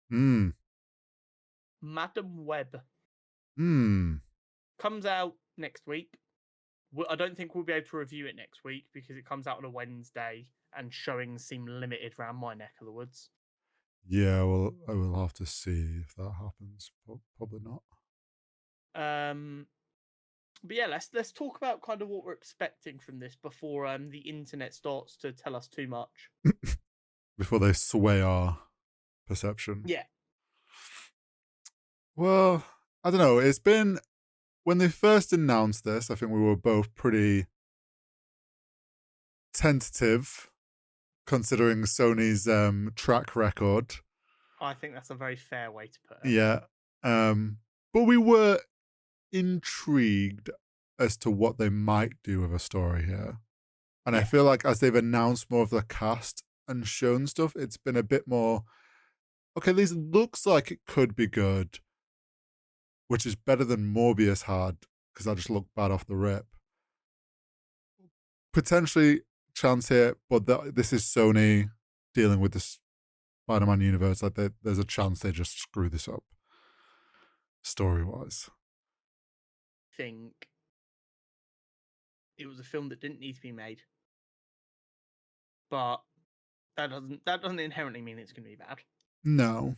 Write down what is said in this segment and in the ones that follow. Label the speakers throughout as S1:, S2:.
S1: Hmm.
S2: Madam Web
S1: Hmm.
S2: comes out next week. I don't think we'll be able to review it next week because it comes out on a Wednesday and showings seem limited around my neck of the woods.
S1: Yeah, well, I will have to see if that happens. Probably not.
S2: Um, but yeah, let's talk about kind of what we're expecting from this before the internet starts to tell us too much.
S1: Before they sway our perception.
S2: Yeah,
S1: Well, I don't know. It's been when they first announced this, I think we were both pretty tentative considering Sony's track record.
S2: I think that's a very fair way to put it.
S1: Yeah. But we were intrigued as to what they might do with a story here. And I
S2: Yeah,
S1: feel like as they've announced more of the cast and shown stuff, it's been a bit more okay, this looks like it could be good, which is better than Morbius had, because I just looked bad off the rip. Potentially chance here, but this is Sony dealing with this Spider-Man universe. Like there's a chance they just screw this up story-wise.
S2: think it was a film that didn't need to be made, but that doesn't inherently mean it's going to be bad.
S1: No.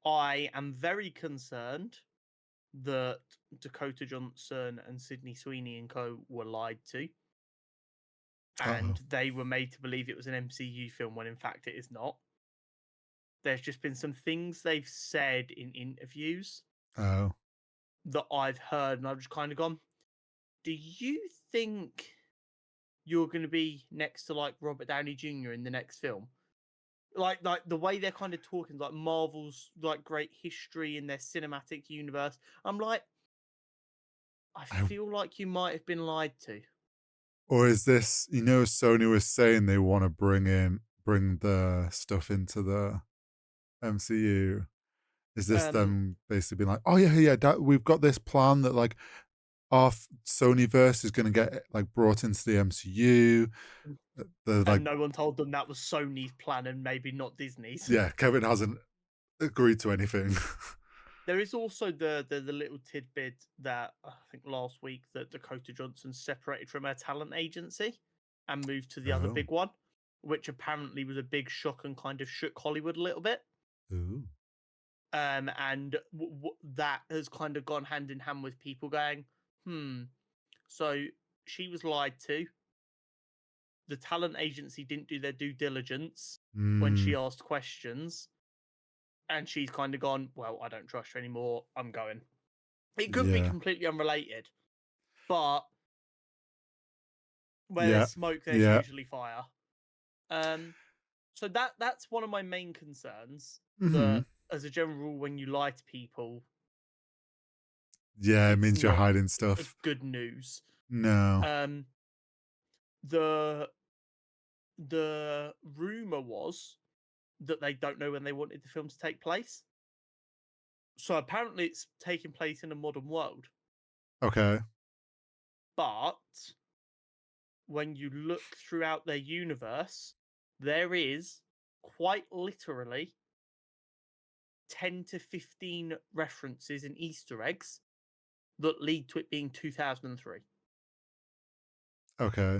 S2: I am very concerned that Dakota Johnson and Sydney Sweeney and co were lied to, and
S1: Uh-oh.
S2: they were made to believe it was an MCU film when in fact it is not. There's just been some things they've said in interviews
S1: Oh.
S2: that I've heard, and I've just kind of gone, do you think you're going to be next to like Robert Downey Jr. in the next film? Like the way they're kind of talking, like Marvel's like great history in their cinematic universe. I'm like, I
S1: I,
S2: feel like you might have been lied to.
S1: or is this, Sony was saying they want to bring the stuff into the MCU. Is this
S2: Um,
S1: them basically being like, "Oh yeah, yeah, we've got this plan that like our Sony verse is going to get like brought into the MCU." They're like,
S2: and no one told them that was Sony's plan and maybe not Disney's.
S1: "Yeah, Kevin hasn't agreed to anything."
S2: There is also the little tidbit that I think last week that Dakota Johnson separated from her talent agency and moved to the other
S1: Oh,
S2: big one, which apparently was a big shock and kind of shook Hollywood a little bit.
S1: ooh,
S2: And that has kind of gone hand in hand with people going, hmm, so she was lied to. The talent agency didn't do their due diligence when
S1: mm,
S2: she asked questions, and she's kind of gone, well, I don't trust her anymore. I'm going. It could be
S1: yeah,
S2: completely unrelated, but where
S1: yeah,
S2: there's smoke, there's
S1: yeah,
S2: usually fire. Um, so that's one of my main concerns.
S1: hmm,
S2: That as a general rule, when you lie to people,
S1: yeah. It
S2: it's
S1: means you're
S2: not
S1: hiding
S2: a
S1: stuff.
S2: good news.
S1: No,
S2: Um, the the rumor was that they don't know when they wanted the film to take place. So apparently, it's taking place in a modern world.
S1: okay,
S2: But when you look throughout their universe, there is quite literally 10 to 15 references and Easter eggs that lead to it being 2003.
S1: okay,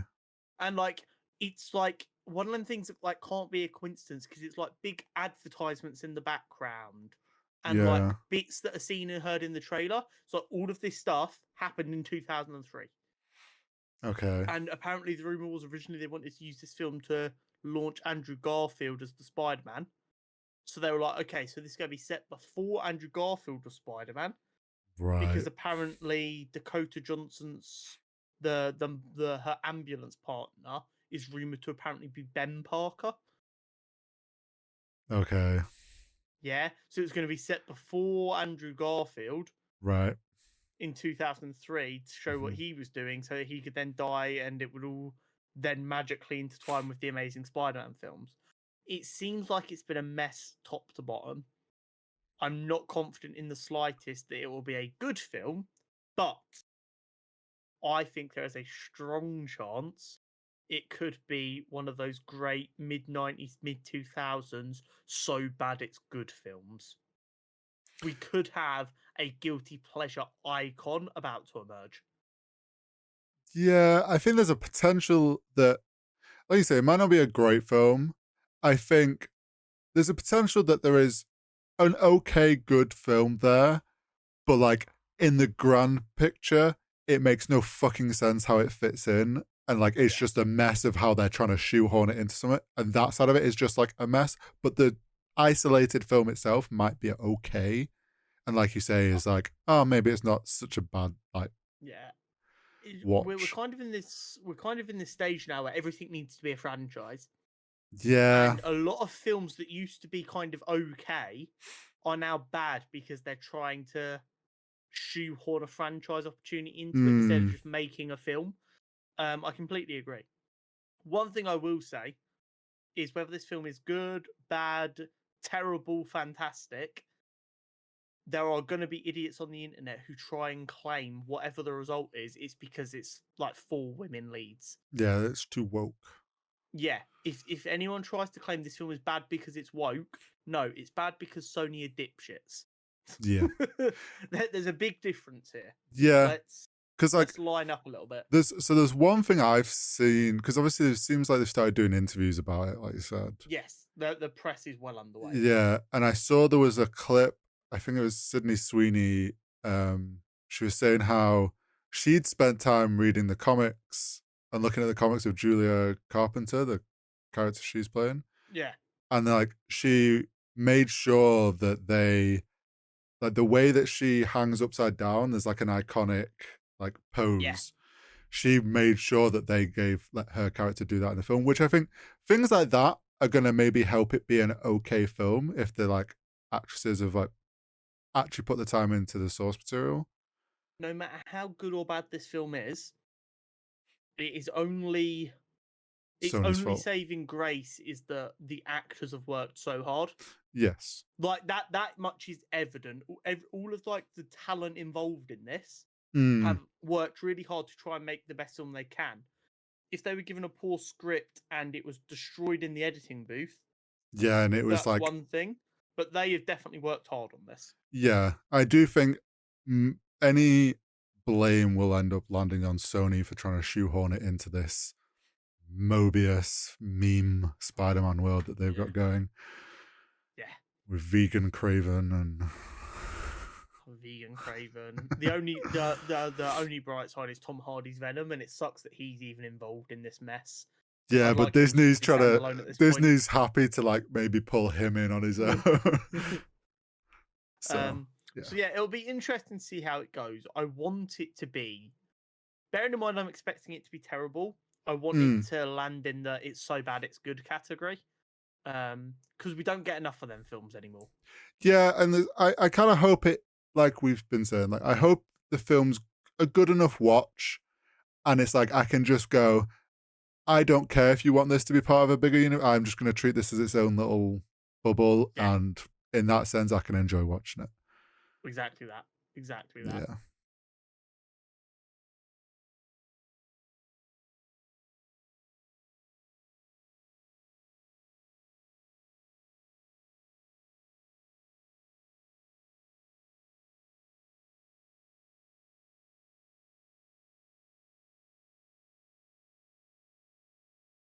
S2: And like, it's like one of them things that like can't be a coincidence because it's like big advertisements in the background and like
S1: yeah,
S2: bits that are seen and heard in the trailer. So all of this stuff happened in 2003.
S1: okay,
S2: And apparently the rumor was originally they wanted to use this film to launch Andrew Garfield as the Spider-Man. So they were like, okay, so this is going to be set before Andrew Garfield was Spider-Man
S1: right,
S2: because apparently Dakota Johnson's her ambulance partner is rumored to apparently be Ben Parker.
S1: okay,
S2: Yeah, so it's going to be set before Andrew Garfield
S1: right,
S2: in 2003 to show what
S1: mhm,
S2: he was doing, so that he could then die, and it would all then magically intertwine with the Amazing Spider-Man films. It seems like it's been a mess top to bottom. I'm not confident in the slightest that it will be a good film, but I think there is a strong chance it could be one of those great mid-90s, mid-2000s, so bad it's good films. We could have a guilty pleasure icon about to emerge.
S1: Yeah, I think there's a potential that, like you say, it might not be a great film. I think there's a potential that there is an okay, good film there, but like in the grand picture, it makes no fucking sense how it fits in. And like it's
S2: Yeah.
S1: just a mess of how they're trying to shoehorn it into something. And that side of it is just like a mess. But the isolated film itself might be okay. And like you say, is like, oh, maybe it's not such a bad like
S2: Yeah. We're
S1: watch.
S2: kind of in this stage now where everything needs to be a franchise.
S1: Yeah.
S2: And a lot of films that used to be kind of okay are now bad because they're trying to shoehorn a franchise opportunity into it instead of
S1: Mm,
S2: just making a film. I completely agree. One thing I will say is whether this film is good, bad, terrible, fantastic, there are going to be idiots on the internet who try and claim whatever the result is, it's because it's like 4 women leads.
S1: yeah, it's too woke.
S2: Yeah, if anyone tries to claim this film is bad because it's woke, no, it's bad because Sony are dipshits.
S1: Yeah.
S2: There's a big difference here.
S1: Yeah.
S2: Let's
S1: Because like
S2: line up a little bit.
S1: there's one thing I've seen, because obviously it seems like they started doing interviews about it, like you said.
S2: Yes, the press is well underway.
S1: Yeah, and I saw there was a clip, I think it was Sydney Sweeney, she was saying how she'd spent time reading the comics and looking at the comics of Julia Carpenter, the character she's playing.
S2: Yeah,
S1: And like she made sure that they like the way that she hangs upside down, there's like an iconic like
S2: yeah.
S1: pose. She made sure that they gave let her character do that in the film, which I think things like that are gonna maybe help it be an okay film if the like actresses have like actually put the time into the source material.
S2: No matter how good or bad this film is, it is only its
S1: Sony's
S2: only
S1: fault.
S2: saving grace is that the actors have worked so hard.
S1: Yes.
S2: Like that much is evident. All of like the talent involved in this
S1: Mm,
S2: have worked really hard to try and make the best film they can. If they were given a poor script and it was destroyed in the editing booth,
S1: yeah, and it was
S2: that's
S1: like,
S2: one thing. But they have definitely worked hard on this.
S1: yeah, I do think any blame will end up landing on Sony for trying to shoehorn it into this Mobius meme Spider-Man world that they've
S2: Yeah.
S1: got going
S2: Yeah.
S1: with vegan Craven and
S2: Vegan Craven. The only bright side is Tom Hardy's Venom, and it sucks that he's even involved in this mess.
S1: yeah,
S2: I'd
S1: but
S2: like him to
S1: Disney's
S2: be
S1: trying to
S2: standalone at this point.
S1: Disney's happy to like maybe pull him in on his own. So yeah.
S2: So yeah, it'll be interesting to see how it goes. I want it to be, bearing in mind I'm expecting it to be terrible. I want it to land in the it's so bad it's good category. Because we don't get enough of them films anymore.
S1: Yeah, and I kind of hope it, like we've been saying, like I hope the film's a good enough watch, and it's like I can just go, I don't care if you want this to be part of a bigger universe. I'm just going to treat this as its own little bubble,
S2: Yeah.
S1: and in that sense, I can enjoy watching it.
S2: Exactly that. Exactly that.
S1: Yeah.